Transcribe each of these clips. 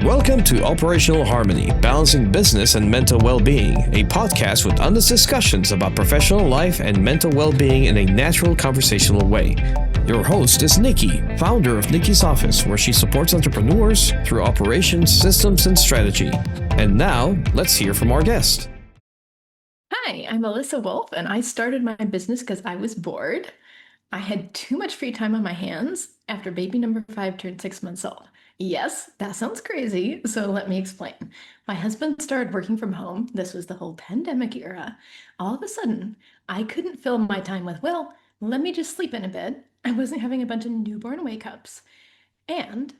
Welcome to Operational Harmony, Balancing Business and Mental Well-Being, a podcast with honest discussions about professional life and mental well-being in a natural conversational way. Your host is Nikki, founder of Nikki's Office, where she supports entrepreneurs through operations, systems, and strategy. And now, let's hear from our guest. Hi, I'm Alyssa Wolf, and I started my business because I was bored. I had too much free time on my hands after baby number 5 turned 6 months old. Yes, that sounds crazy, so let me explain. My husband started working from home. This was the whole pandemic era. All of a sudden, I couldn't fill my time with, well, let me just sleep in a bed. I wasn't having a bunch of newborn wake-ups. And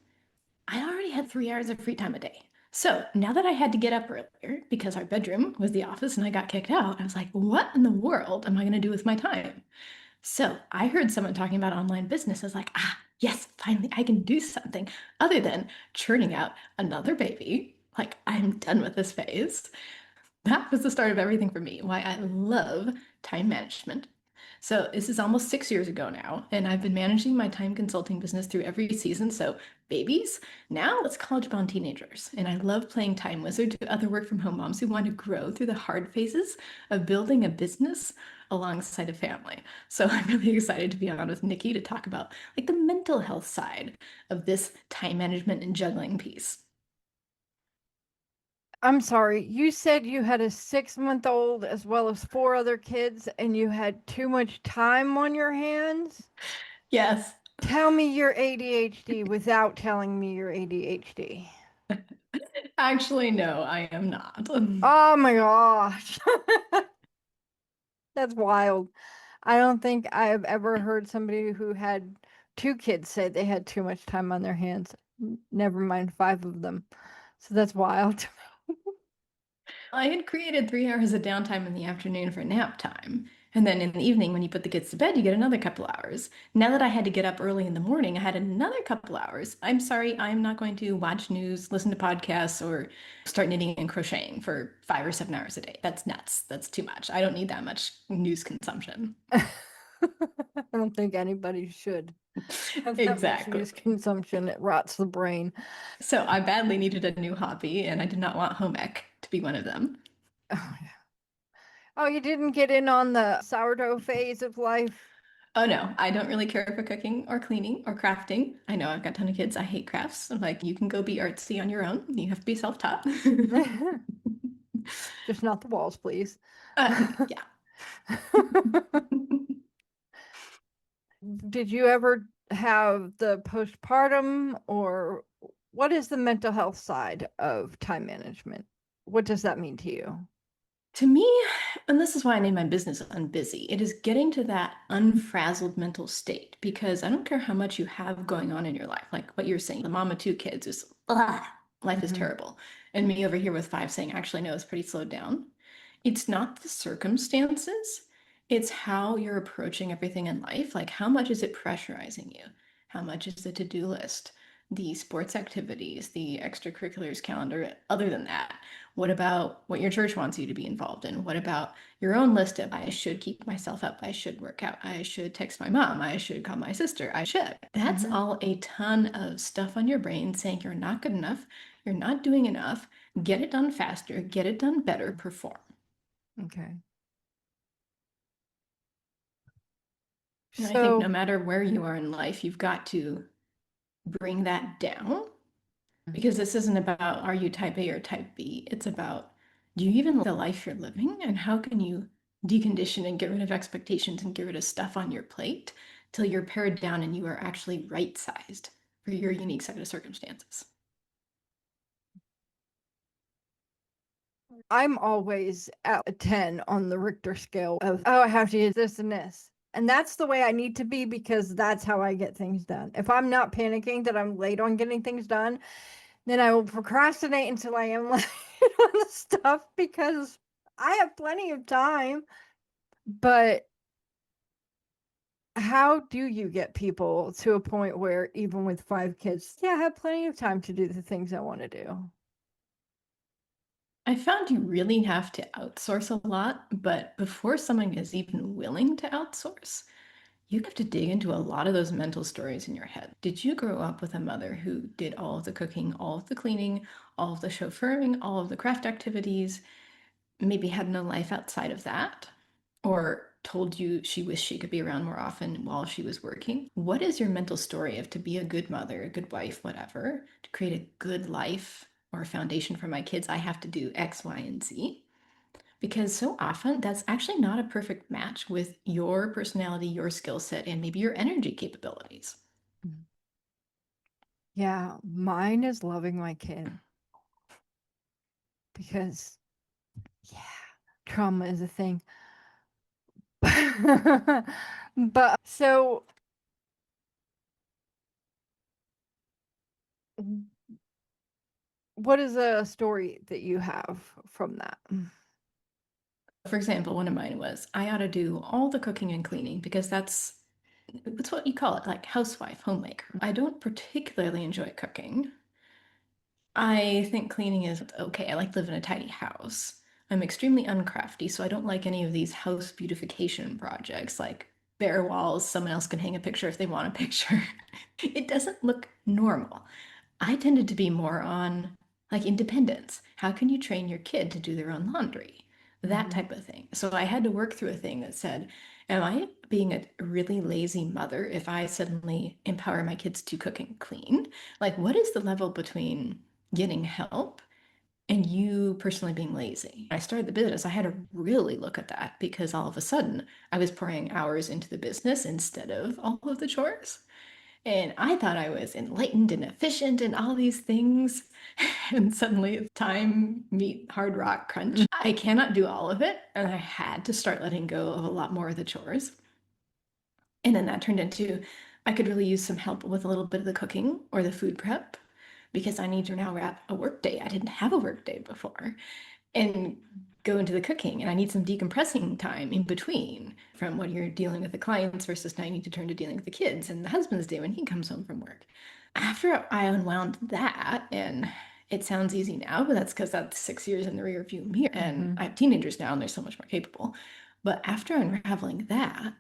I already had 3 hours of free time a day. So now that I had to get up earlier because our bedroom was the office and I got kicked out, I was like, what in the world am I going to do with my time? So I heard someone talking about online business. I was like, yes, finally I can do something other than churning out another baby. Like, I'm done with this phase. That was the start of everything for me, why I love time management. So this is almost 6 years ago now, and I've been managing my time consulting business through every season. So babies, now it's college-bound teenagers. And I love playing time wizard to other work from home moms who want to grow through the hard phases of building a business alongside a family. So I'm really excited to be on with Nikki to talk about like the mental health side of this time management and juggling piece. I'm sorry, you said you had a 6-month-old as well as 4 other kids and you had too much time on your hands? Yes. Tell me you're ADHD without telling me you're ADHD. Actually, no, I am not. Oh my gosh. That's wild. I don't think I've ever heard somebody who had 2 kids say they had too much time on their hands. Never mind 5 of them. So that's wild. I had created 3 hours of downtime in the afternoon for nap time. And then in the evening, when you put the kids to bed, you get another couple hours. Now that I had to get up early in the morning, I had another couple hours. I'm sorry, I'm not going to watch news, listen to podcasts, or start knitting and crocheting for 5 or 7 hours a day. That's nuts. That's too much. I don't need that much news consumption. I don't think anybody should have that much Exactly. news consumption. It rots the brain. So I badly needed a new hobby, and I did not want home ec to be one of them. Oh, yeah. Oh, you didn't get in on the sourdough phase of life? Oh no, I don't really care for cooking or cleaning or crafting. I know I've got a ton of kids. I hate crafts. I'm like, you can go be artsy on your own. You have to be self-taught. Just not the walls, please. Yeah. Did you ever have the postpartum, or what is the mental health side of time management? What does that mean to you? To me, and this is why I named my business Unbusy, it is getting to that unfrazzled mental state, because I don't care how much you have going on in your life. Like what you're saying, the mom of 2 kids is, life is terrible. And me over here with 5 saying, actually, no, it's pretty slowed down. It's not the circumstances, it's how you're approaching everything in life. Like, how much is it pressurizing you? How much is the to-do list, the sports activities, the extracurriculars calendar? Other than that, what about what your church wants you to be involved in? What about your own list of, I should keep myself up, I should work out, I should text my mom, I should call my sister, I should. That's all a ton of stuff on your brain saying you're not good enough, you're not doing enough, get it done faster, get it done better, perform. Okay. And I think no matter where you are in life, you've got to bring that down, because this isn't about, are you type A or type B? It's about, do you even live the life you're living? And how can you decondition and get rid of expectations and get rid of stuff on your plate till you're pared down and you are actually right-sized for your unique set of circumstances? I'm always at a 10 on the Richter scale of, oh, I have to use this and this. And that's the way I need to be, because that's how I get things done. If I'm not panicking that I'm late on getting things done, then I will procrastinate until I am late on the stuff, because I have plenty of time. But how do you get people to a point where, even with 5 kids, I have plenty of time to do the things I want to do? I found you really have to outsource a lot, but before someone is even willing to outsource, you have to dig into a lot of those mental stories in your head. Did you grow up with a mother who did all of the cooking, all of the cleaning, all of the chauffeuring, all of the craft activities, maybe had no life outside of that? Or told you she wished she could be around more often while she was working? What is your mental story of to be a good mother, a good wife, whatever, to create a good life or a foundation for my kids, I have to do X, Y, and Z? Because so often that's actually not a perfect match with your personality, your skill set, and maybe your energy capabilities. Yeah, mine is loving my kid because, yeah, trauma is a thing. But so what is a story that you have from that? For example, one of mine was I ought to do all the cooking and cleaning because that's what you call it, like housewife, homemaker. I don't particularly enjoy cooking. I think cleaning is okay. I like live in a tidy house. I'm extremely uncrafty, so I don't like any of these house beautification projects like bare walls. Someone else can hang a picture if they want a picture. It doesn't look normal. I tended to be more on like independence. How can you train your kid to do their own laundry? That type of thing. So I had to work through a thing that said, am I being a really lazy mother if I suddenly empower my kids to cook and clean? Like, what is the level between getting help and you personally being lazy? When I started the business, I had to really look at that because all of a sudden I was pouring hours into the business instead of all of the chores. And I thought I was enlightened and efficient and all these things. And suddenly, time meet hard rock crunch. I cannot do all of it. And I had to start letting go of a lot more of the chores. And then that turned into I could really use some help with a little bit of the cooking or the food prep because I need to now wrap a work day. I didn't have a work day before. And go into the cooking, and I need some decompressing time in between from when you're dealing with the clients versus now you need to turn to dealing with the kids and the husband's day when he comes home from work. After I unwound that, and it sounds easy now, but that's because that's 6 years in the rear view mirror, and I have teenagers now and they're so much more capable. But after unraveling that,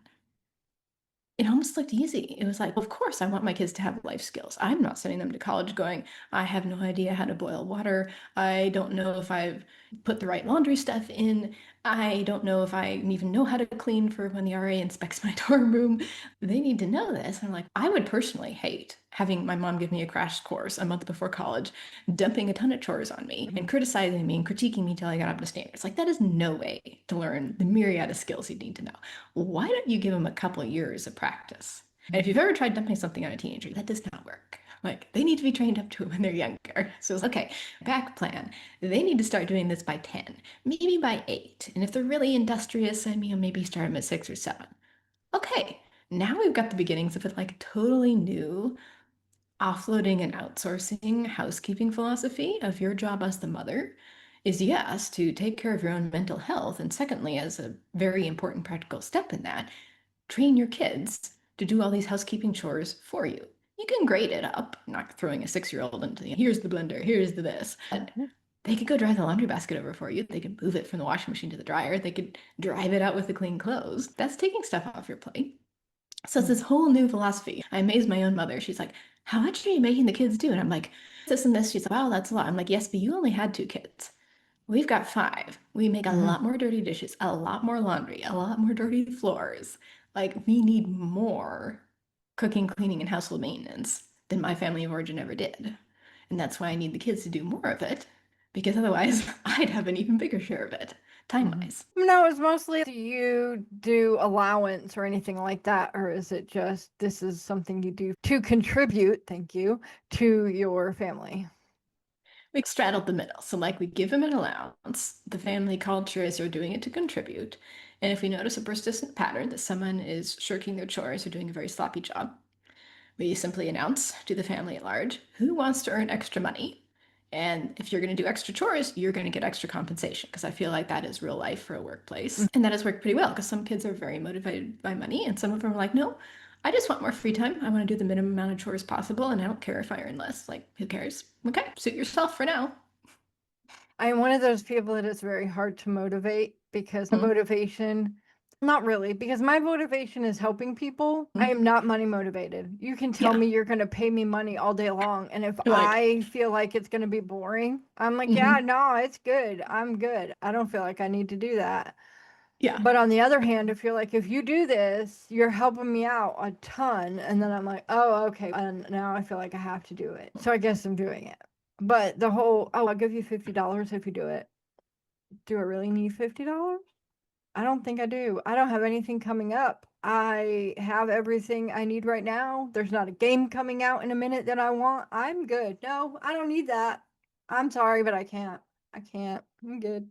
it almost looked easy. It was like, of course, I want my kids to have life skills. I'm not sending them to college going, I have no idea how to boil water. I don't know if I've put the right laundry stuff in. I don't know if I even know how to clean for when the RA inspects my dorm room. They need to know this. I'm like, I would personally hate having my mom give me a crash course a month before college, dumping a ton of chores on me and criticizing me and critiquing me till I got up to standards. Like, that is no way to learn the myriad of skills you need to know. Why don't you give them a couple of years of practice? And if you've ever tried dumping something on a teenager, that does not work. Like, they need to be trained up to it when they're younger. So it's okay, back plan. They need to start doing this by 10, maybe by 8. And if they're really industrious, I mean, maybe start them at 6 or 7. Okay, now we've got the beginnings of a like totally new offloading and outsourcing housekeeping philosophy of your job as the mother is, yes, to take care of your own mental health. And secondly, as a very important practical step in that, train your kids to do all these housekeeping chores for you. You can grade it up, not throwing a 6-year-old into the, here's the blender, here's the this. But they could go drive the laundry basket over for you. They could move it from the washing machine to the dryer. They could drive it out with the clean clothes. That's taking stuff off your plate. So it's this whole new philosophy. I amazed my own mother. She's like, how much are you making the kids do? And I'm like, this and this. She's like, wow, that's a lot. I'm like, yes, but you only had 2 kids. We've got 5. We make a lot more dirty dishes, a lot more laundry, a lot more dirty floors. Like, we need more cooking, cleaning, and household maintenance than my family of origin ever did. And that's why I need the kids to do more of it, because otherwise I'd have an even bigger share of it, time-wise. No, it's mostly, do you do allowance or anything like that? Or is it just, this is something you do to contribute, thank you, to your family? We straddled the middle. So like we give them an allowance. The family culture is you're doing it to contribute. And if we notice a persistent pattern that someone is shirking their chores or doing a very sloppy job, we simply announce to the family at large who wants to earn extra money. And if you're going to do extra chores, you're going to get extra compensation, because I feel like that is real life for a workplace. And that has worked pretty well because some kids are very motivated by money and some of them are like, no, I just want more free time. I want to do the minimum amount of chores possible and I don't care if I earn less. Like, who cares? Okay, suit yourself for now. I'm one of those people that it's very hard to motivate because the motivation Not really, because my motivation is helping people. I am not money motivated. You can tell Yeah. me you're going to pay me money all day long. And if You're like, I feel like it's going to be boring, I'm like, yeah, no, it's good. I'm good. I don't feel like I need to do that. yeah. But on the other hand, if you're like, if you do this, you're helping me out a ton. And then I'm like, oh, okay. And now I feel like I have to do it. So I guess I'm doing it. But the whole, oh, I'll give you $50 if you do it. Do I really need $50? I don't think I do. I don't have anything coming up. I have everything I need right now. There's not a game coming out in a minute that I want. I'm good. No, I don't need that. I'm sorry, but I can't. I can't. I'm good.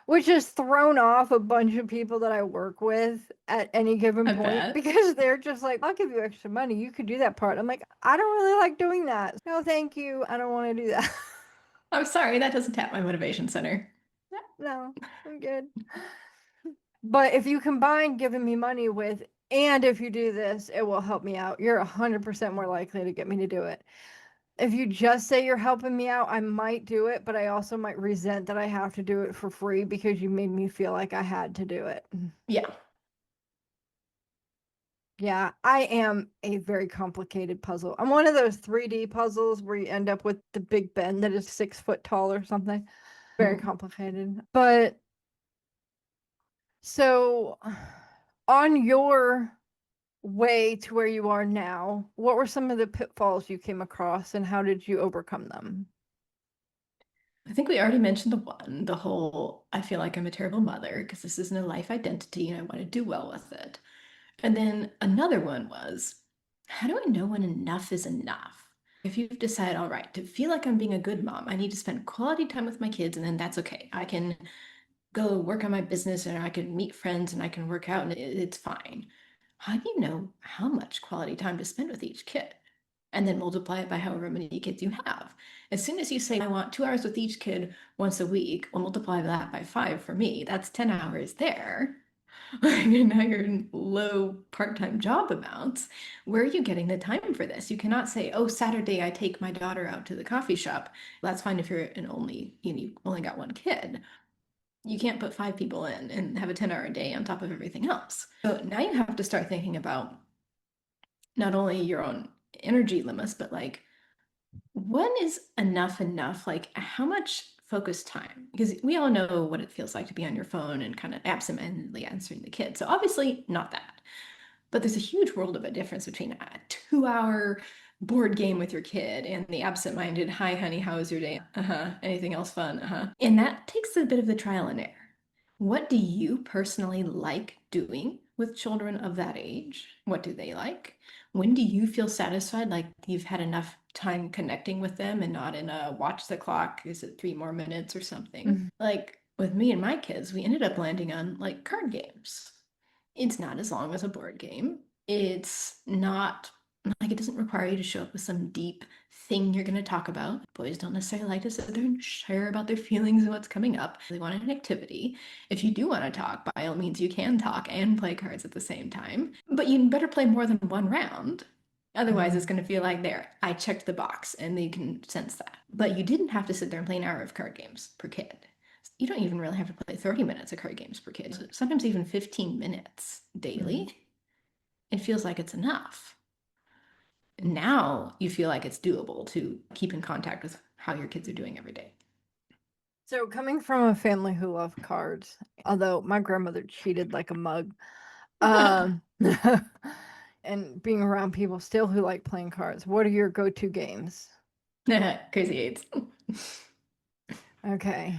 Which has thrown off a bunch of people that I work with at any given I point bet. because they're just like, I'll give you extra money. You could do that part. I'm like, I don't really like doing that. No, thank you. I don't want to do that. I'm sorry, that doesn't tap my motivation center. No, I'm good. But if you combine giving me money with, and if you do this, it will help me out, you're 100% more likely to get me to do it. If you just say you're helping me out, I might do it, but I also might resent that I have to do it for free because you made me feel like I had to do it. Yeah. Yeah, I am a very complicated puzzle. I'm one of those 3D puzzles where you end up with the Big Ben that is 6 foot tall or something. Very complicated. But so on your way to where you are now, what were some of the pitfalls you came across and how did you overcome them? I think we already mentioned the whole, I feel like I'm a terrible mother because this isn't a life identity and I want to do well with it. And then another one was, how do I know when enough is enough? If you've decided, all right, to feel like I'm being a good mom, I need to spend quality time with my kids, and then that's okay. I can go work on my business and I can meet friends and I can work out and it's fine. How do you know how much quality time to spend with each kid? And then multiply it by however many kids you have. As soon as you say, I want 2 hours with each kid once a week, we'll multiply that by 5 for me. That's 10 hours there. Now you're in low part-time job amounts. Where are you getting the time for this? You cannot say, oh, Saturday I take my daughter out to the coffee shop. That's fine if you're an only, you only got one kid. You can't put 5 people in and have a 10-hour day on top of everything else. So now you have to start thinking about not only your own energy limits, but like, when is enough? Like, how much focused time? Because we all know what it feels like to be on your phone and kind of absentmindedly answering the kids. So obviously not that. But there's a huge world of a difference between a 2 hour board game with your kid and the absent-minded, hi honey, how was your day? Anything else fun? And that takes a bit of the trial and error. What do you personally like doing with children of that age? What do they like? When do you feel satisfied, like you've had enough time connecting with them and not in a watch the clock, is it 3 more minutes or something? Like with me and my kids, we ended up landing on like card games. It's not as long as a board game. It's not like it doesn't require you to show up with some deep thing you're going to talk about. Boys don't necessarily like to sit there and share about their feelings and what's coming up. They want an activity. If you do want to talk, by all means, you can talk and play cards at the same time. But you better play more than one round. Otherwise, it's going to feel like, there, I checked the box, and they can sense that. But you didn't have to sit there and play an hour of card games per kid. You don't even really have to play 30 minutes of card games per kid. Sometimes even 15 minutes daily. It feels like it's enough. Now you feel like it's doable to keep in contact with how your kids are doing every day. So coming from a family who loved cards, although my grandmother cheated like a mug, and being around people still who like playing cards, what are your go-to games? Crazy Eights. Okay.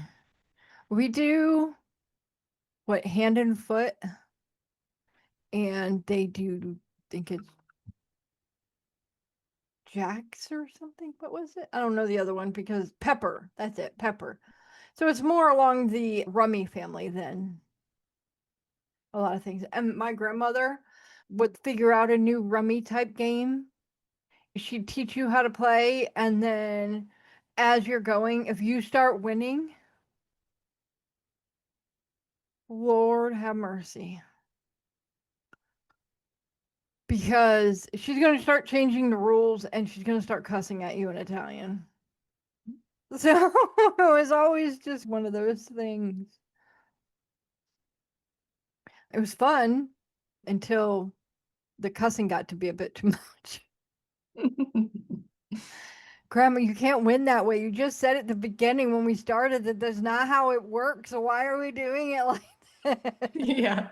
We do what, hand and foot, and they do, think it's jacks or something. What was it? I don't know the other one because pepper. That's it, pepper. So it's more along the rummy family than a lot of things. And my grandmother would figure out a new rummy type game. She'd teach you how to play, and then as you're going, if you start winning, Lord have mercy. Because she's going to start changing the rules and she's going to start cussing at you in Italian. So it was always just one of those things. It was fun until the cussing got to be a bit too much. Grandma, you can't win that way. You just said at the beginning when we started that that's not how it works. So why are we doing it like that? Yeah.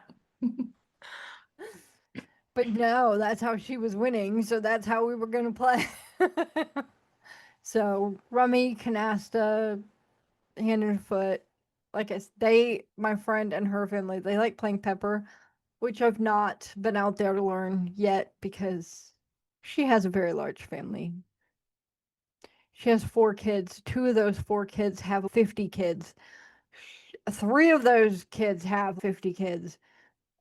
But no, that's how she was winning. So that's how we were going to play. So rummy, canasta, hand and foot. Like my friend and her family, they like playing pepper, which I've not been out there to learn yet because she has a very large family. She has 4 kids. 2 of those 4 kids have 50 kids. 3 of those kids have 50 kids.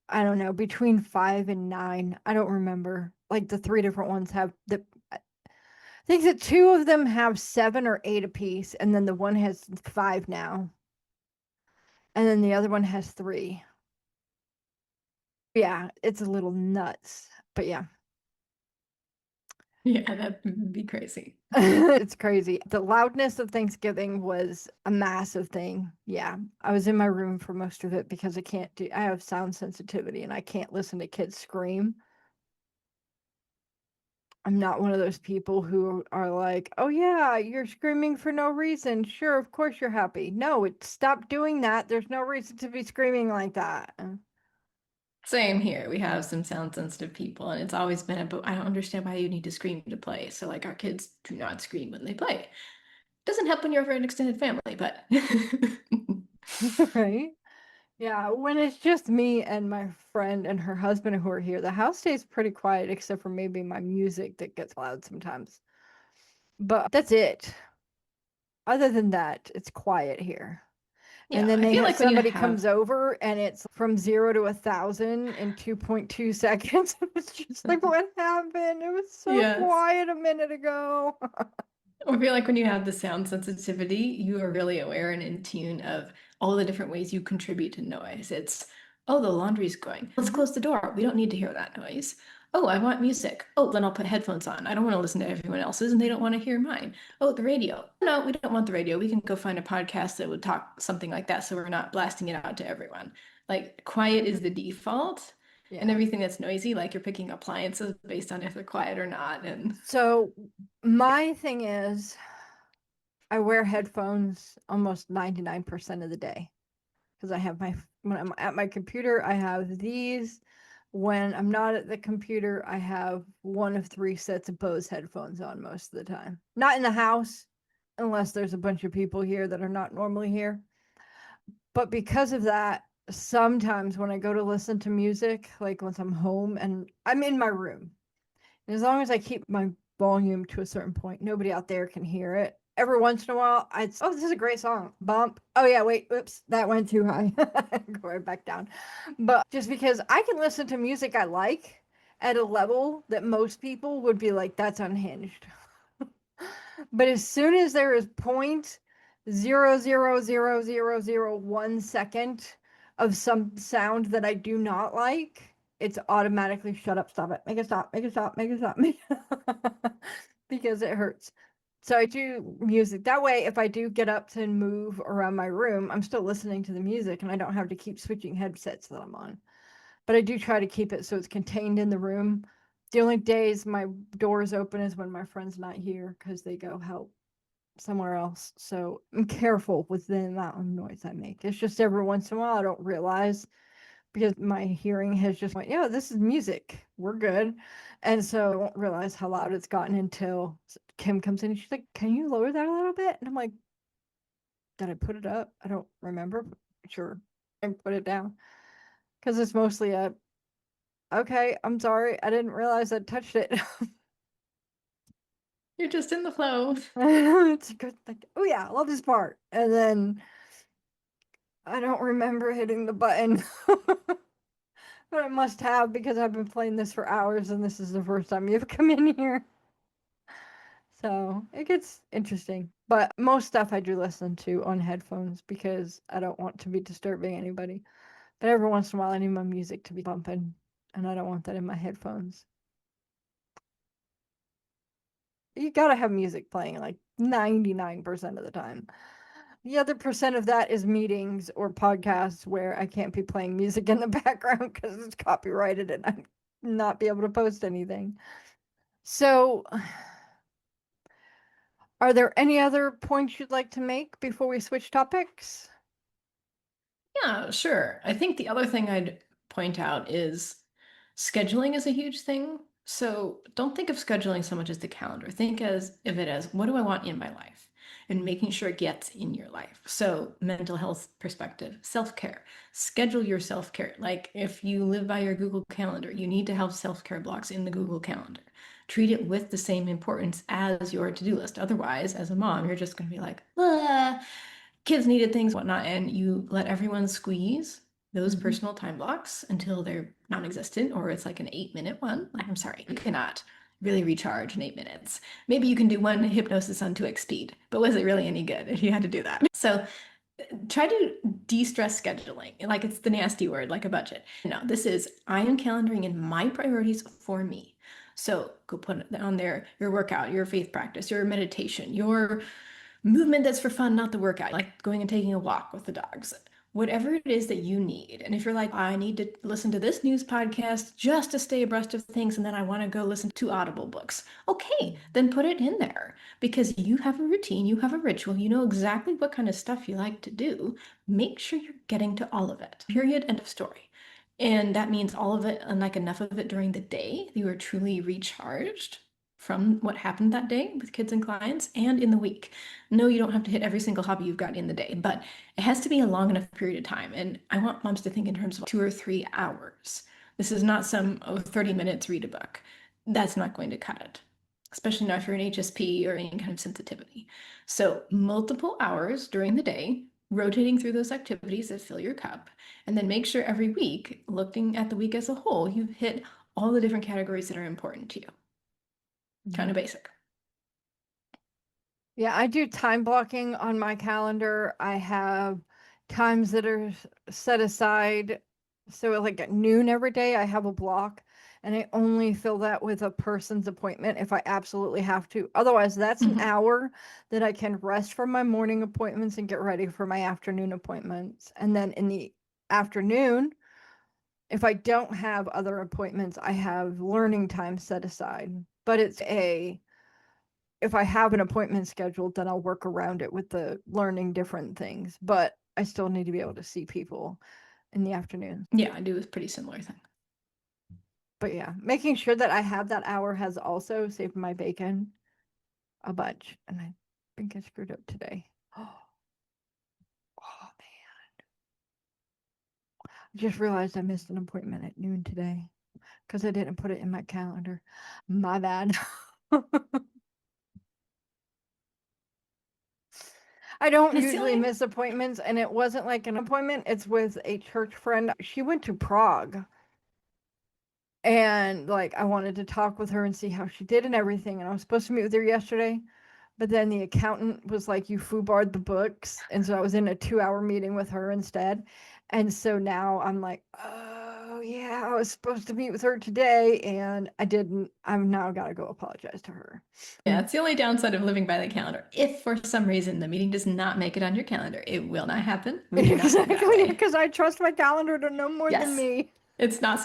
I don't know, between 5 and 9. I don't remember. Like the 3 different ones have I think that 2 of them have 7 or 8 apiece, and then the one has 5 now. And then the other one has 3. Yeah, it's a little nuts. But yeah. Yeah, that'd be crazy. It's crazy. The loudness of Thanksgiving was a massive thing. Yeah. I was in my room for most of it because I have sound sensitivity and I can't listen to kids scream. I'm not one of those people who are like, oh yeah, you're screaming for no reason. Sure, of course you're happy. No, stop doing that. There's no reason to be screaming like that. Same here. We have some sound sensitive people, and it's always been about, I don't understand why you need to scream to play. So, like, our kids do not scream when they play. Doesn't help when you're over an extended family, but Right? Yeah, when it's just me and my friend and her husband who are here, the house stays pretty quiet except for maybe my music that gets loud sometimes. But that's it. Other than that, it's quiet here. And yeah, then I they feel have like when you somebody have, comes over and it's from 0 to 1,000 in 2.2 seconds. It's just like, what happened? It was so yes, quiet a minute ago. I feel like when you have the sound sensitivity, you are really aware and in tune of all the different ways you contribute to noise. It's, oh, the laundry's going. Let's Mhm. close the door. We don't need to hear that noise. Oh, I want music. Oh, then I'll put headphones on. I don't want to listen to everyone else's and they don't want to hear mine. Oh, the radio. No, we don't want the radio. We can go find a podcast that would talk something like that so we're not blasting it out to everyone. Like, quiet is the default. And Yeah. everything that's noisy, like you're picking appliances based on if they're quiet or not. And So my thing is, I wear headphones almost 99% of the day because when I'm at my computer, I have these. When I'm not at the computer, I have one of 3 sets of Bose headphones on most of the time. Not in the house, unless there's a bunch of people here that are not normally here. But because of that, sometimes when I go to listen to music, like once I'm home and I'm in my room, as long as I keep my volume to a certain point, nobody out there can hear it. Every once in a while, oh, this is a great song. Bump. Oh yeah, wait, oops, that went too high. Go right back down. But just because I can listen to music I like at a level that most people would be like, that's unhinged. But as soon as there is 0.0000001 second of some sound that I do not like, it's automatically shut up, stop it, make it stop, make it stop, make it stop, because it hurts. So I do music that way. If I do get up to move around my room, I'm still listening to the music and I don't have to keep switching headsets that I'm on. But I do try to keep it so it's contained in the room. The only days my door is open is when my friend's not here because they go help somewhere else. So I'm careful with the amount of noise I make. It's just every once in a while I don't realize because my hearing has just went, yeah, this is music. We're good. And so I won't realize how loud it's gotten until Kim comes in and she's like, can you lower that a little bit? And I'm like, did I put it up? I don't remember. But sure. And put it down. Because it's mostly okay, I'm sorry. I didn't realize I touched it. you're just in the flow. It's a good thing. Oh yeah, I love this part. And then I don't remember hitting the button. But I must have because I've been playing this for hours and this is the first time you've come in here. So it gets interesting. But most stuff I do listen to on headphones because I don't want to be disturbing anybody. But every once in a while I need my music to be bumping and I don't want that in my headphones. You gotta have music playing like 99% of the time. The other percent of that is meetings or podcasts where I can't be playing music in the background because it's copyrighted and I'm not be able to post anything. So, are there any other points you'd like to make before we switch topics? Yeah, sure. I think the other thing I'd point out is scheduling is a huge thing. So don't think of scheduling so much as the calendar. Think of it as what do I want in my life? And making sure it gets in your life. So mental health perspective, self-care. Schedule your self-care. Like if you live by your Google Calendar, you need to have self-care blocks in the Google Calendar. Treat it with the same importance as your to-do list. Otherwise, as a mom, you're just going to be like, kids needed things, whatnot, and you let everyone squeeze those personal time blocks until they're non-existent, or it's like an 8-minute one. I'm sorry, you cannot really recharge in 8 minutes. Maybe you can do one hypnosis on 2x speed, but was it really any good if you had to do that? So try to de-stress scheduling, like it's the nasty word, like a budget. No, this is I am calendaring in my priorities for me. So go put it on there, your workout, your faith practice, your meditation, your movement that's for fun, not the workout, like going and taking a walk with the dogs, whatever it is that you need. And if you're like, I need to listen to this news podcast just to stay abreast of things, and then I want to go listen to Audible books, okay, then put it in there because you have a routine, you have a ritual, you know exactly what kind of stuff you like to do. Make sure you're getting to all of it. Period. End of story. And that means all of it and like enough of it during the day. You are truly recharged from what happened that day with kids and clients and in the week. No, you don't have to hit every single hobby you've got in the day, but it has to be a long enough period of time. And I want moms to think in terms of 2 or 3 hours. This is not some 30 minutes, read a book. That's not going to cut it, especially not if you're an HSP or any kind of sensitivity. So multiple hours during the day, rotating through those activities that fill your cup, and then make sure every week, looking at the week as a whole, you've hit all the different categories that are important to you. Kind of basic. Yeah, I do time blocking on my calendar. I have times that are set aside. So like at noon every day, I have a block and I only fill that with a person's appointment if I absolutely have to. Otherwise, that's an hour that I can rest from my morning appointments and get ready for my afternoon appointments. And then in the afternoon, if I don't have other appointments, I have learning time set aside. But if I have an appointment scheduled, then I'll work around it with the learning different things. But I still need to be able to see people in the afternoon. Yeah, I do a pretty similar thing. But yeah, making sure that I have that hour has also saved my bacon a bunch. And I think I screwed up today. Oh man. I just realized I missed an appointment at noon today because I didn't put it in my calendar. My bad. I don't usually miss appointments, and it wasn't like an appointment. It's with a church friend. She went to Prague. And like I wanted to talk with her and see how she did and everything. And I was supposed to meet with her yesterday, but then the accountant was like, you foobarred the books. And so I was in a 2-hour meeting with her instead. And so now I'm like, oh yeah, I was supposed to meet with her today and I didn't. I've now got to go apologize to her. Yeah, it's the only downside of living by the calendar. If for some reason the meeting does not make it on your calendar, it will not happen. Exactly, because I trust my calendar to know more than me. It's not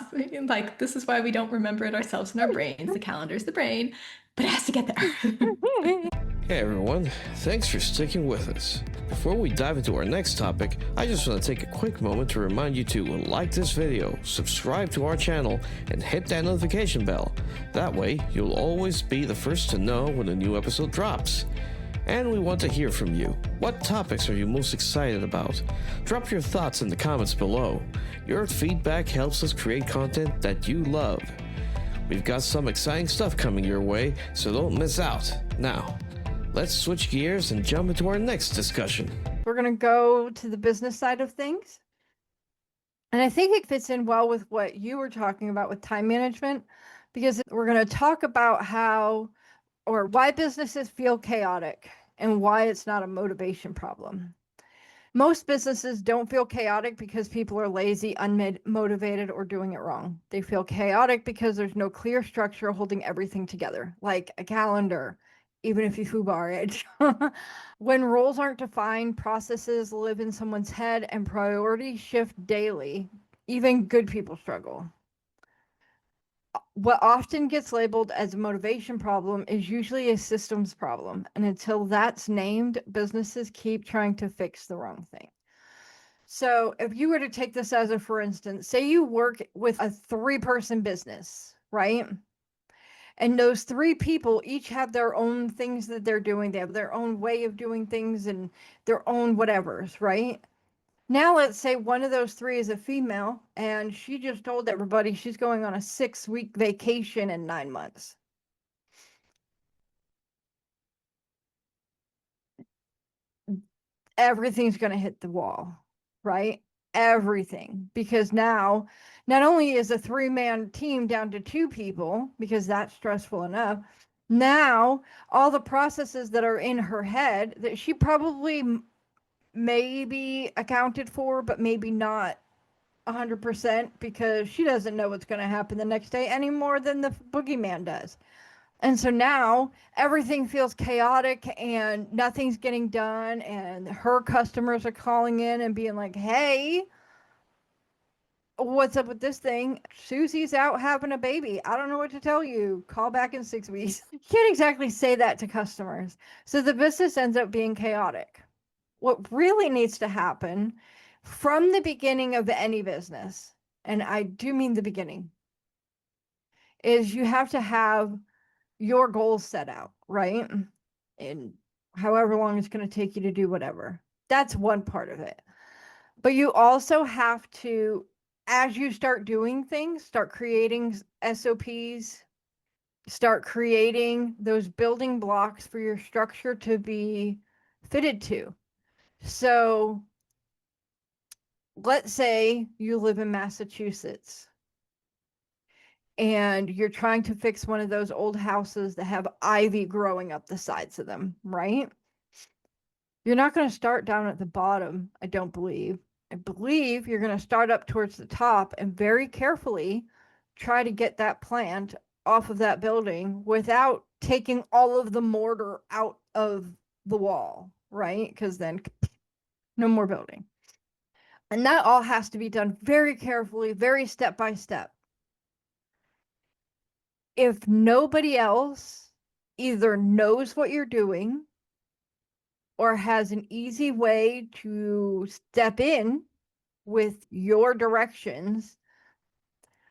like, this is why we don't remember it ourselves in our brains. The calendar is the brain, but it has to get there. Hey everyone, thanks for sticking with us. Before we dive into our next topic, I just want to take a quick moment to remind you to like this video, subscribe to our channel, and hit that notification bell. That way, you'll always be the first to know when a new episode drops. And we want to hear from you. What topics are you most excited about? Drop your thoughts in the comments below. Your feedback helps us create content that you love. We've got some exciting stuff coming your way, so don't miss out. Now, let's switch gears and jump into our next discussion. We're going to go to the business side of things. And I think it fits in well with what you were talking about with time management, because we're going to talk about why businesses feel chaotic and why it's not a motivation problem. Most businesses don't feel chaotic because people are lazy, unmotivated, or doing it wrong. They feel chaotic because there's no clear structure holding everything together, like a calendar even if you foobar it. When roles aren't defined, processes live in someone's head and priorities shift daily. Even good people struggle. What often gets labeled as a motivation problem is usually a systems problem. And until that's named, businesses keep trying to fix the wrong thing. So if you were to take this as a, for instance, say you work with a 3-person business, right? And those 3 people each have their own things that they're doing. They have their own way of doing things and their own whatevers, right? Now, let's say one of those 3 is a female and she just told everybody she's going on a 6-week vacation in 9 months. Everything's going to hit the wall, right? Everything. Because now, not only is a 3-man team down to 2 people, because that's stressful enough, now all the processes that are in her head that she probably maybe accounted for, but maybe not 100% because she doesn't know what's going to happen the next day any more than the boogeyman does. And so now everything feels chaotic and nothing's getting done. And her customers are calling in and being like, hey, what's up with this thing? Susie's out having a baby. I don't know what to tell you. Call back in 6 weeks. You can't exactly say that to customers. So the business ends up being chaotic. What really needs to happen from the beginning of any business, and I do mean the beginning, is you have to have your goals set out, right? And however long it's going to take you to do whatever. That's one part of it. But you also have to, as you start doing things, start creating SOPs, start creating those building blocks for your structure to be fitted to. So let's say you live in Massachusetts and you're trying to fix one of those old houses that have ivy growing up the sides of them, right? You're not going to start down at the bottom, I don't believe. I believe you're going to start up towards the top and very carefully try to get that plant off of that building without taking all of the mortar out of the wall, right? Because then no more building. And that all has to be done very carefully, very step by step. If nobody else either knows what you're doing or has an easy way to step in with your directions,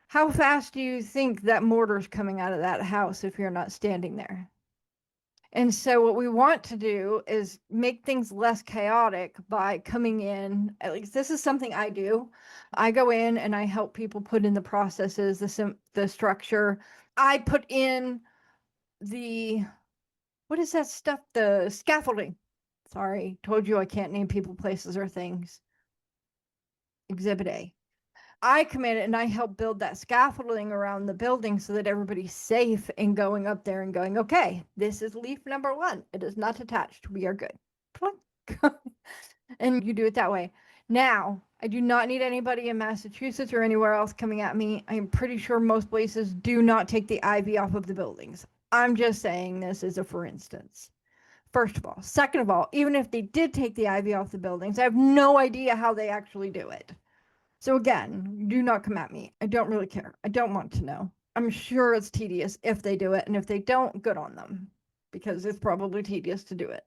how fast do you think that mortar's coming out of that house if you're not standing there? And so what we want to do is make things less chaotic by coming in. At least this is something I do. I go in and I help people put in the processes, the structure. I put in what is that stuff? The scaffolding. Sorry, told you I can't name people, places, or things. Exhibit A. I come in and I help build that scaffolding around the building so that everybody's safe in going up there and going, okay, this is leaf number 1. It is not attached. We are good. And you do it that way. Now, I do not need anybody in Massachusetts or anywhere else coming at me. I'm pretty sure most places do not take the ivy off of the buildings. I'm just saying this as a for instance. First of all. Second of all, even if they did take the ivy off the buildings, I have no idea how they actually do it. So again, do not come at me. I don't really care. I don't want to know. I'm sure it's tedious if they do it. And if they don't, good on them. Because it's probably tedious to do it.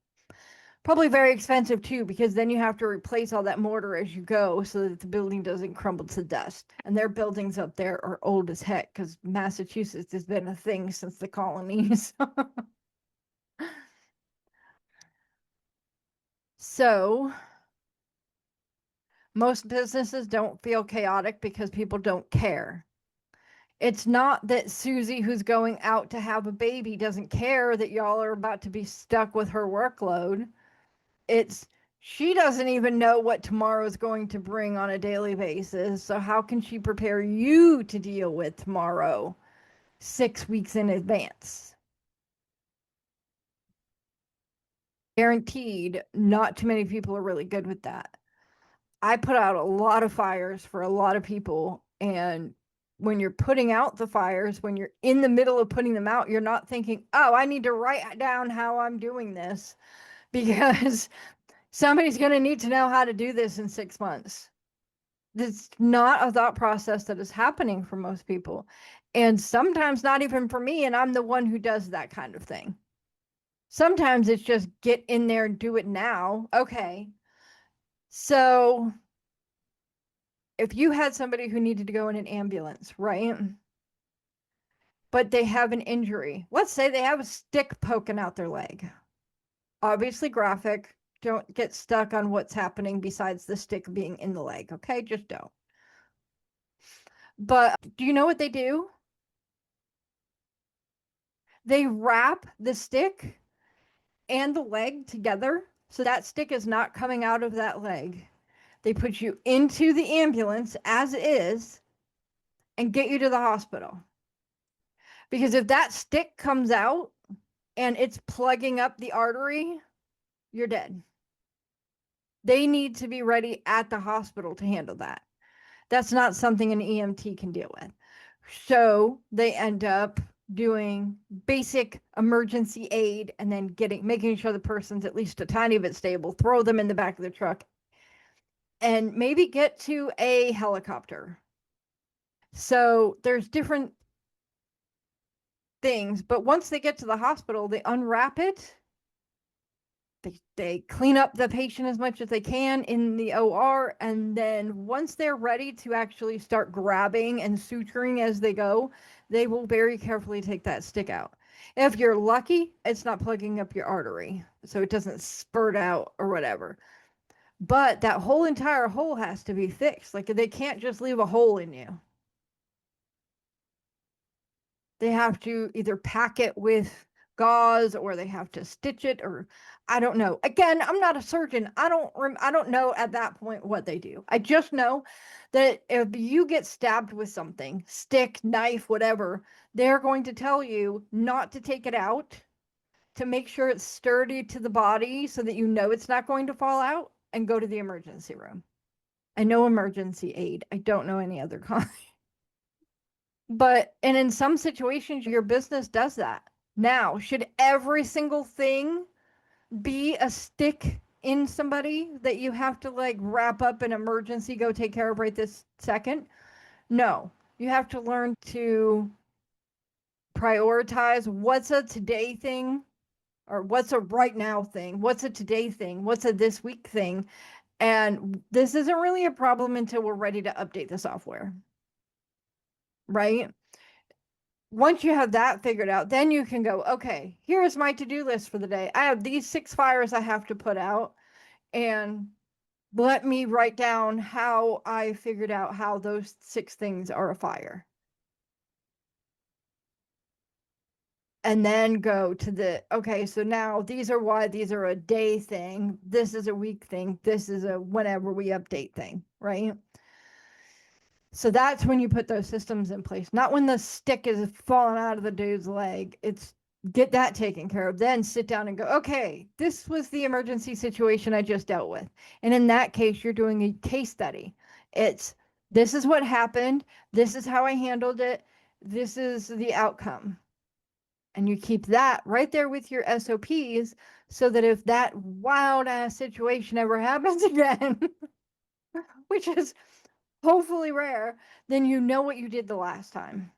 Probably very expensive too, because then you have to replace all that mortar as you go so that the building doesn't crumble to dust. And their buildings up there are old as heck because Massachusetts has been a thing since the colonies. So most businesses don't feel chaotic because people don't care. It's not that Susie, who's going out to have a baby, doesn't care that y'all are about to be stuck with her workload. It's she doesn't even know what tomorrow is going to bring on a daily basis. So how can she prepare you to deal with tomorrow 6 weeks in advance? Guaranteed, not too many people are really good with that. I put out a lot of fires for a lot of people, and when you're putting out the fires, when you're in the middle of putting them out, you're not thinking, oh, I need to write down how I'm doing this because somebody's going to need to know how to do this in 6 months. That's not a thought process that is happening for most people. And sometimes not even for me. And I'm the one who does that kind of thing. Sometimes it's just get in there and do it now. Okay. So if you had somebody who needed to go in an ambulance, right? But they have an injury. Let's say they have a stick poking out their leg. Obviously graphic. Don't get stuck on what's happening besides the stick being in the leg. Okay, just don't. But do you know what they do? They wrap the stick and the leg together so that stick is not coming out of that leg. They put you into the ambulance as is and get you to the hospital. Because if that stick comes out and it's plugging up the artery, you're dead. They need to be ready at the hospital to handle that. That's not something an EMT can deal with. So they end up doing basic emergency aid and then making sure the person's at least a tiny bit stable, throw them in the back of the truck, and maybe get to a helicopter. So there's different things, but once they get to the hospital, they unwrap it. They clean up the patient as much as they can in the OR. And then once they're ready to actually start grabbing and suturing as they go, they will very carefully take that stick out. If you're lucky, it's not plugging up your artery, so it doesn't spurt out or whatever. But that whole entire hole has to be fixed. Like they can't just leave a hole in you. They have to either pack it with gauze or they have to stitch it, or I don't know. Again, I'm not a surgeon. I don't know at that point what they do. I just know that if you get stabbed with something, stick, knife, whatever, they're going to tell you not to take it out, to make sure it's sturdy to the body so that you know it's not going to fall out, and go to the emergency room. I know emergency aid. I don't know any other kind. And in some situations, your business does that. Now, should every single thing be a stick in somebody that you have to like wrap up an emergency, go take care of right this second? No, you have to learn to prioritize what's a today thing or what's a right now thing, what's a today thing, what's a this week thing. And this isn't really a problem until we're ready to update the software, right? Once you have that figured out, then you can go, okay, here's my to-do list for the day. I have these 6 fires I have to put out, and let me write down how I figured out how those 6 things are a fire. And then go to okay, so now these are why these are a day thing. This is a week thing. This is a whenever we update thing, right? So that's when you put those systems in place, not when the stick is falling out of the dude's leg. It's get that taken care of, then sit down and go, okay, this was the emergency situation I just dealt with. And in that case, you're doing a case study. This is what happened. This is how I handled it. This is the outcome. And you keep that right there with your SOPs so that if that wild ass situation ever happens again, which is hopefully rare, then you know what you did the last time.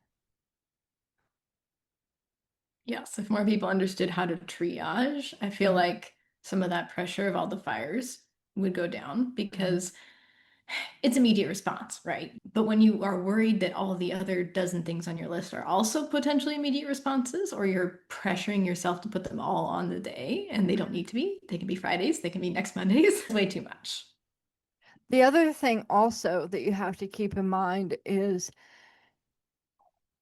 Yes, if more people understood how to triage, I feel like some of that pressure of all the fires would go down, because it's immediate response, right? But when you are worried that all the other dozen things on your list are also potentially immediate responses, or you're pressuring yourself to put them all on the day, and they don't need to be, they can be Fridays, they can be next Mondays, way too much. The other thing also that you have to keep in mind is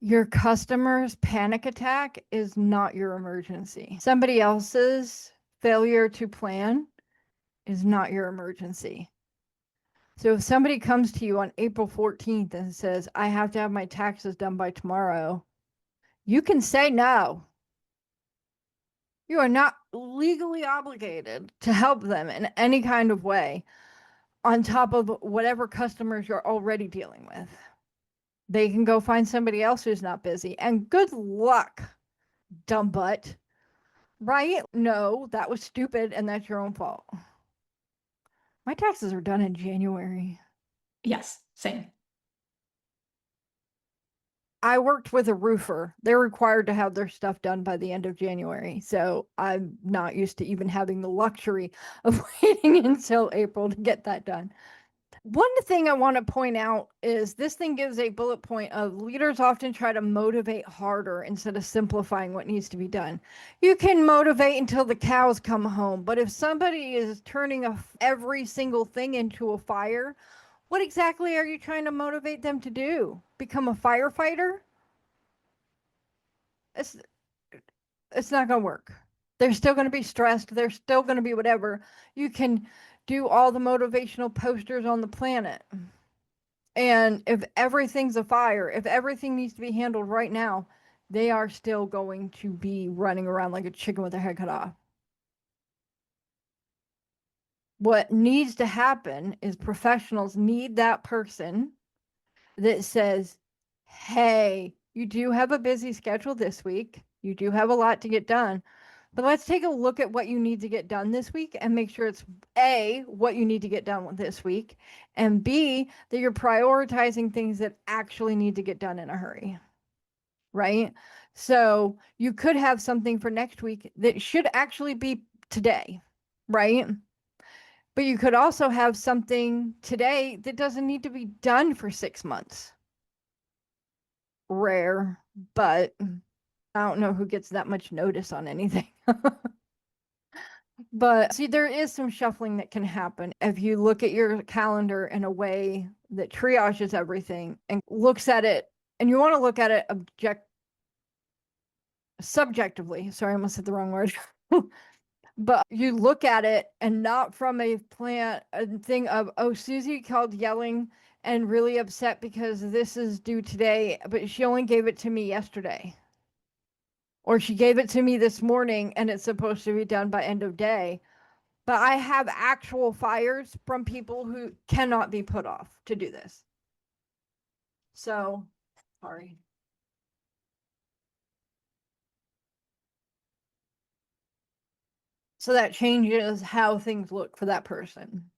your customer's panic attack is not your emergency. Somebody else's failure to plan is not your emergency. So if somebody comes to you on April 14th and says, I have to have my taxes done by tomorrow, you can say no. You are not legally obligated to help them in any kind of way on top of whatever customers you're already dealing with. They can go find somebody else who's not busy. And good luck, dumb butt. Right? No, that was stupid and that's your own fault. My taxes are done in January. Yes, same. I worked with a roofer. They're required to have their stuff done by the end of January. So I'm not used to even having the luxury of waiting until April to get that done. One thing I want to point out is this thing gives a bullet point of leaders often try to motivate harder instead of simplifying what needs to be done. You can motivate until the cows come home, but if somebody is turning every single thing into a fire, what exactly are you trying to motivate them to do? Become a firefighter? It's not going to work. They're still going to be stressed. They're still going to be whatever. You can do all the motivational posters on the planet. And if everything's a fire, if everything needs to be handled right now, they are still going to be running around like a chicken with their head cut off. What needs to happen is professionals need that person that says, hey, you do have a busy schedule this week. You do have a lot to get done. But let's take a look at what you need to get done this week and make sure it's A, what you need to get done this week, and B, that you're prioritizing things that actually need to get done in a hurry. Right? So you could have something for next week that should actually be today. Right? But you could also have something today that doesn't need to be done for 6 months. Rare, but I don't know who gets that much notice on anything. But see, there is some shuffling that can happen if you look at your calendar in a way that triages everything and looks at it, and you want to look at it subjectively. Sorry, I almost said the wrong word. But you look at it and not from a thing of, oh, Susie called yelling and really upset because this is due today, but she only gave it to me yesterday. Or she gave it to me this morning and it's supposed to be done by end of day. But I have actual fires from people who cannot be put off to do this. So, sorry. So that changes how things look for that person.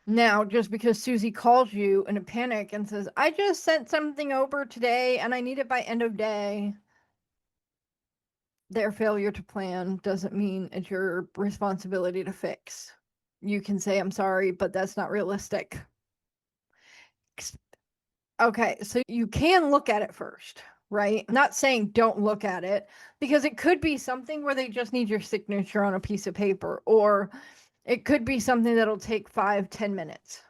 Now, just because Susie calls you in a panic and says, I just sent something over today and I need it by end of day, their failure to plan doesn't mean it's your responsibility to fix. You can say, I'm sorry, but that's not realistic. Okay, so you can look at it first, right? I'm not saying don't look at it, because it could be something where they just need your signature on a piece of paper, or it could be something that'll take 5-10 minutes.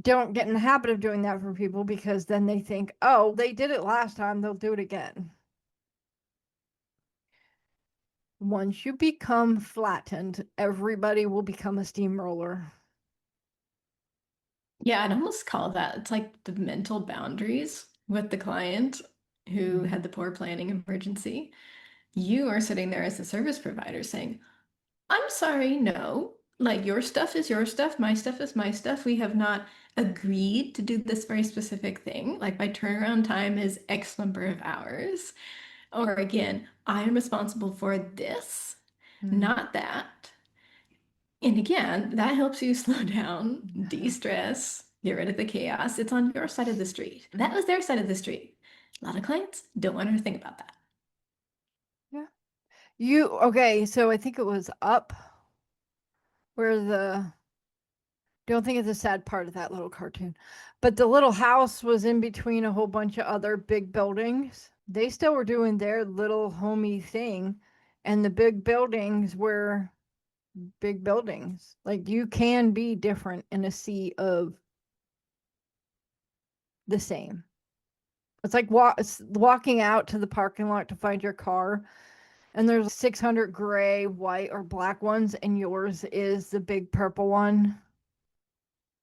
Don't get in the habit of doing that for people, because then they think, oh, they did it last time, they'll do it again. Once you become flattened, everybody will become a steamroller. Yeah, I'd almost call that, it's like the mental boundaries with the client who had the poor planning emergency. You are sitting there as the service provider saying, I'm sorry, no. Like, your stuff is your stuff, my stuff is my stuff. We have not agreed to do this very specific thing. Like, my turnaround time is X number of hours. Or again, I am responsible for this, not that. And again, that helps you slow down, de-stress, get rid of the chaos. It's on your side of the street. That was their side of the street. A lot of clients don't want to think about that. Yeah. Okay, so I think it was Up where don't think it's a sad part of that little cartoon, but the little house was in between a whole bunch of other big buildings. They still were doing their little homey thing, and the big buildings were big buildings. Like, you can be different in a sea of the same. It's like walking out to the parking lot to find your car, and there's 600 gray, white, or black ones, and yours is the big purple one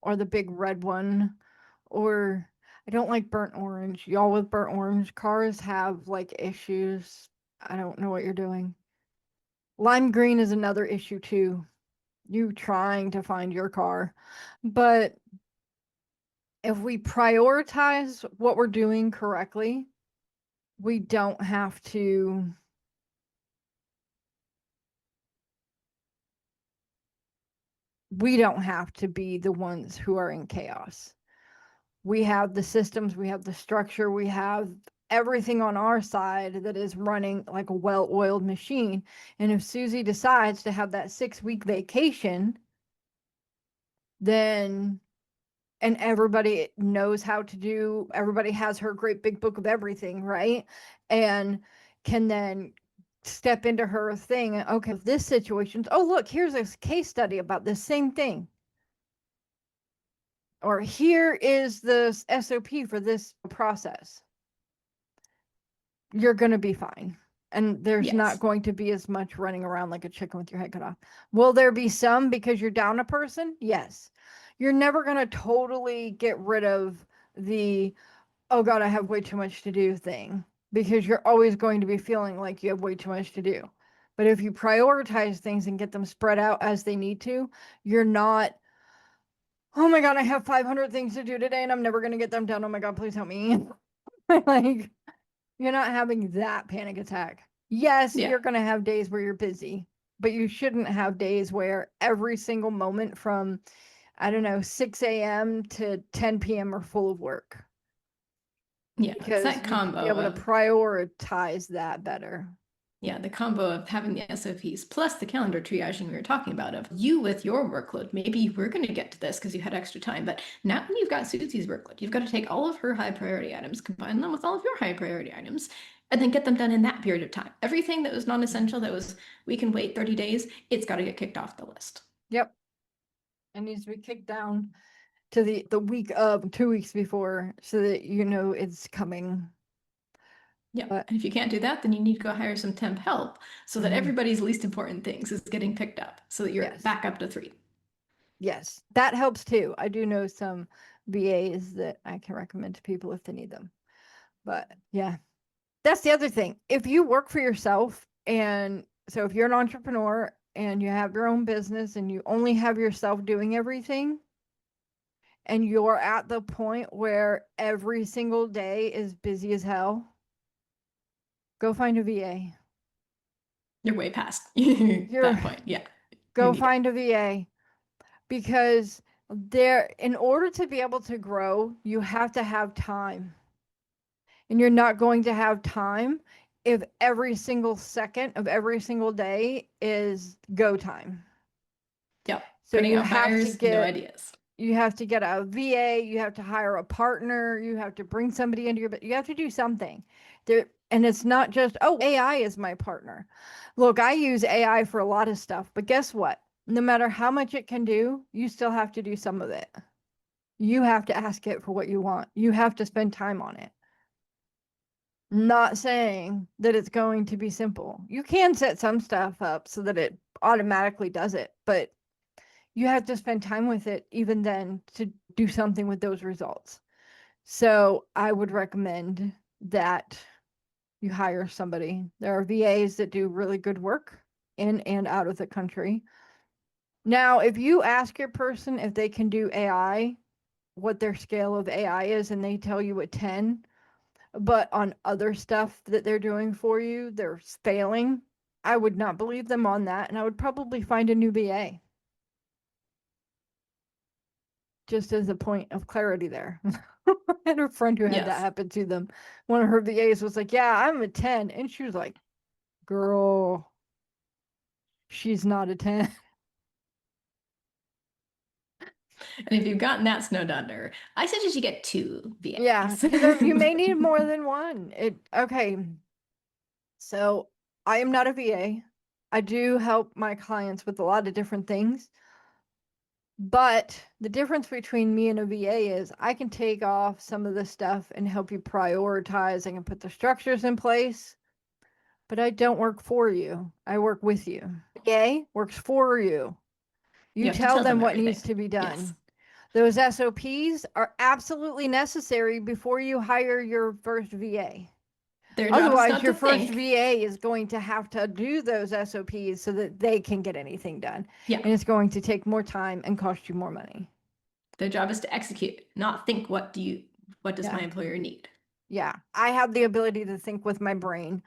or the big red one. Or I don't like burnt orange. Y'all with burnt orange cars have like issues. I don't know what you're doing. Lime green is another issue too. You trying to find your car. But if we prioritize what we're doing correctly, we don't have to be the ones who are in chaos. We have the systems, we have the structure, we have everything on our side that is running like a well-oiled machine. And if Susie decides to have that 6-week vacation, then, and everybody knows how to do, everybody has her great big book of everything, right? And can then step into her thing. Okay, this situation, oh, look, here's a case study about this same thing. Or here is the SOP for this process. You're going to be fine. And there's not going to be as much running around like a chicken with your head cut off. Will there be some because you're down a person? Yes. You're never going to totally get rid of the, oh God, I have way too much to do thing, because you're always going to be feeling like you have way too much to do. But if you prioritize things and get them spread out as they need to, you're not, oh my God, I have 500 things to do today and I'm never going to get them done. Oh my God, please help me. Like, you're not having that panic attack. Yes, you're going to have days where you're busy, but you shouldn't have days where every single moment from, I don't know, 6 a.m. to 10 p.m. are full of work. Yeah, because that combo be able to prioritize that better. Yeah, the combo of having the SOPs plus the calendar triaging we were talking about of you with your workload. Maybe you were going to get to this because you had extra time, but now when you've got Susie's workload, you've got to take all of her high priority items, combine them with all of your high priority items, and then get them done in that period of time. Everything that was non-essential, that was, we can wait 30 days, it's got to get kicked off the list. Yep. It needs to be kicked down to the week of 2 weeks before, so that you know it's coming. Yeah, and if you can't do that, then you need to go hire some temp help so that everybody's least important things is getting picked up so that you're back up to 3. Yes, that helps too. I do know some VAs that I can recommend to people if they need them. But yeah, that's the other thing. If you work for yourself, and so if you're an entrepreneur and you have your own business and you only have yourself doing everything, and you're at the point where every single day is busy as hell, go find a VA. You're way past that point. Yeah. Go find a VA, because in order to be able to grow, you have to have time. And you're not going to have time if every single second of every single day is go time. Yep. So you have to get no ideas. You have to get a VA, you have to hire a partner, you have to bring somebody into you have to do something. And it's not just, oh, AI is my partner. Look, I use AI for a lot of stuff, but guess what? No matter how much it can do, you still have to do some of it. You have to ask it for what you want. You have to spend time on it. Not saying that it's going to be simple. You can set some stuff up so that it automatically does it, but you have to spend time with it even then to do something with those results. So I would recommend that you hire somebody. There are VAs that do really good work in and out of the country. Now, if you ask your person if they can do AI, what their scale of AI is, and they tell you a 10, but on other stuff that they're doing for you, they're failing, I would not believe them on that. And I would probably find a new VA. Just as a point of clarity there. I had a friend who had that happen to them. One of her VAs was like, yeah, I'm a 10. And she was like, girl, she's not a 10. And if you've gotten that snowed under, I suggest you get 2 VAs. Yeah, you may need more than one. Okay. So I am not a VA. I do help my clients with a lot of different things. But the difference between me and a VA is I can take off some of the stuff and help you prioritize. I can put the structures in place, but I don't work for you. I work with you. VA works for you. You tell them what needs to be done. Yes. Those SOPs are absolutely necessary before you hire your first VA. Otherwise, your first VA is going to have to do those SOPs so that they can get anything done. Yeah. And it's going to take more time and cost you more money. Their job is to execute, not think what does Yeah. my employer need? Yeah. I have the ability to think with my brain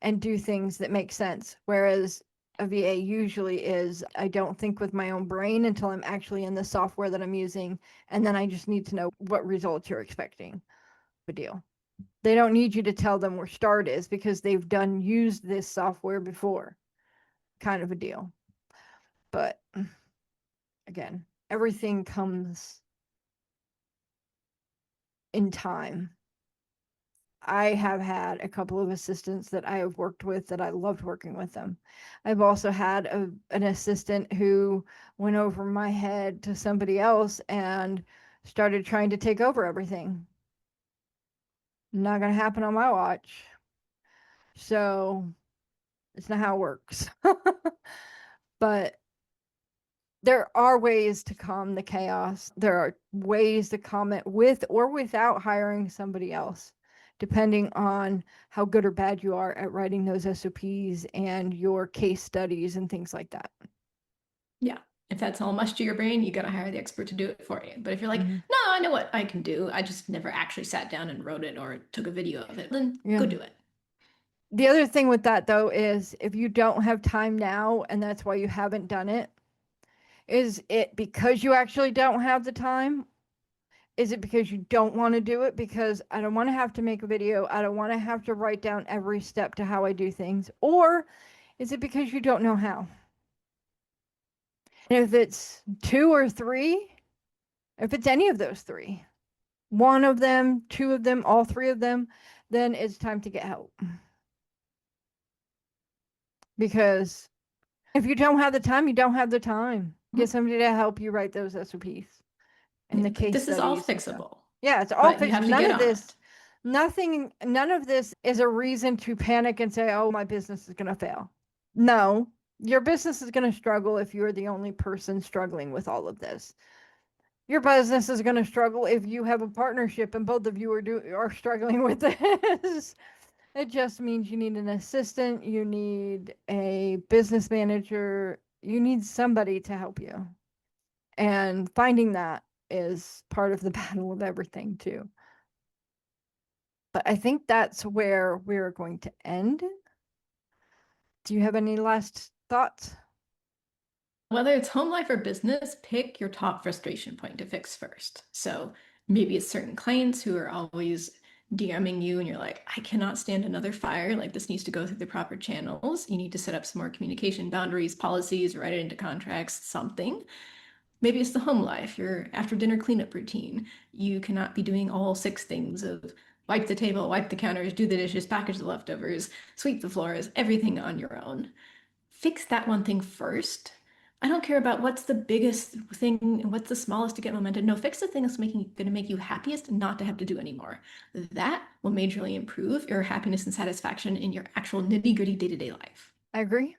and do things that make sense. Whereas a VA usually is, I don't think with my own brain until I'm actually in the software that I'm using. And then I just need to know what results you're expecting. Good deal. They don't need you to tell them where start is because they've used this software before, kind of a deal. But again, everything comes in time. I have had a couple of assistants that I have worked with that I loved working with them. I've also had an assistant who went over my head to somebody else and started trying to take over everything. Not going to happen on my watch. So it's not how it works. But there are ways to calm the chaos. There are ways to calm it with or without hiring somebody else, depending on how good or bad you are at writing those SOPs and your case studies and things like that. Yeah. If that's all much to your brain, you got to hire the expert to do it for you. But if you're like, no, I know what I can do, I just never actually sat down and wrote it or took a video of it, then go do it. The other thing with that, though, is if you don't have time now and that's why you haven't done it, is it because you actually don't have the time? Is it because you don't want to do it? Because I don't want to have to make a video. I don't want to have to write down every step to how I do things. Or is it because you don't know how? And if it's 2 or 3, if it's any of those 3, one of them, 2 of them, all 3 of them, then it's time to get help. Because if you don't have the time, you don't have the time. Get somebody to help you write those SOPs and the case This is all studies and stuff. fixable. Yeah, it's all But you have fixable. to get on it. None of this is a reason to panic and say, oh, my business is going to fail. No, your business is going to struggle if you're the only person struggling with all of this. Your business is going to struggle if you have a partnership and both of you are struggling with this. It just means you need an assistant, you need a business manager, you need somebody to help you. And finding that is part of the battle of everything too. But I think that's where we're going to end. Do you have any last thoughts? Whether it's home life or business, pick your top frustration point to fix first. So maybe it's certain clients who are always DMing you and you're like, I cannot stand another fire. Like, this needs to go through the proper channels. You need to set up some more communication boundaries, policies, write it into contracts, something. Maybe it's the home life, your after dinner cleanup routine. You cannot be doing all 6 things of wipe the table, wipe the counters, do the dishes, package the leftovers, sweep the floors, everything on your own. Fix that one thing first. I don't care about what's the biggest thing and what's the smallest to get momentum. No, fix the thing that's going to make you happiest not to have to do anymore. That will majorly improve your happiness and satisfaction in your actual nitty-gritty day-to-day life. I agree.